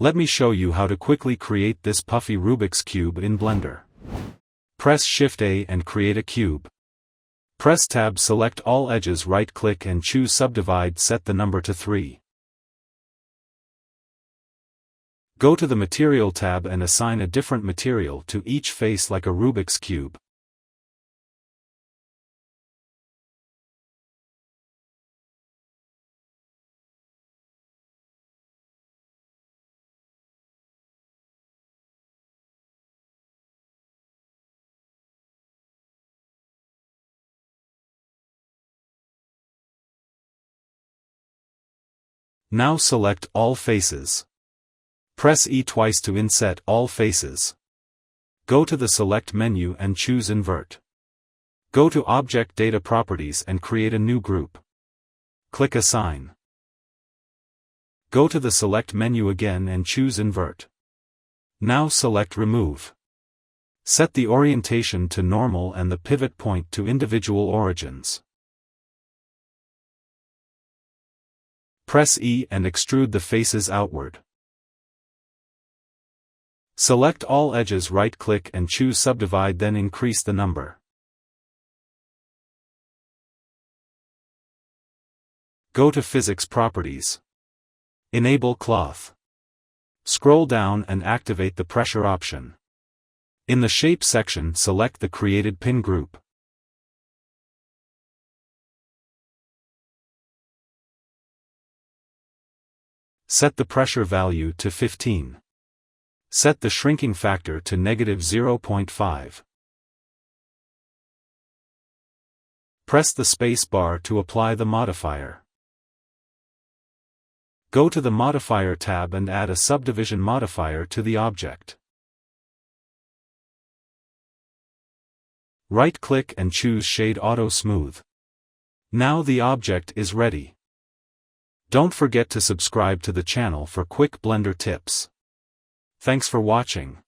Let me show you how to quickly create this puffy Rubik's Cube in Blender. Press Shift-A and create a cube. Press Tab, select all edges, right-click and choose Subdivide, set the number to 3. Go to the Material tab and assign a different material to each face like a Rubik's Cube. Now select all faces. Press E twice to inset all faces. Go to the Select menu and choose Invert. Go to Object Data Properties and create a new group. Click Assign. Go to the Select menu again and choose Invert. Now select Remove. Set the orientation to normal and the pivot point to individual origins. Press E and extrude the faces outward. Select all edges, right-click and choose Subdivide, then increase the number. Go to Physics Properties. Enable Cloth. Scroll down and activate the Pressure option. In the Shape section, select the created pin group. Set the pressure value to 15. Set the shrinking factor to -0.5. Press the space bar to apply the modifier. Go to the Modifier tab and add a subdivision modifier to the object. Right-click and choose Shade Auto Smooth. Now the object is ready. Don't forget to subscribe to the channel for quick Blender tips. Thanks for watching.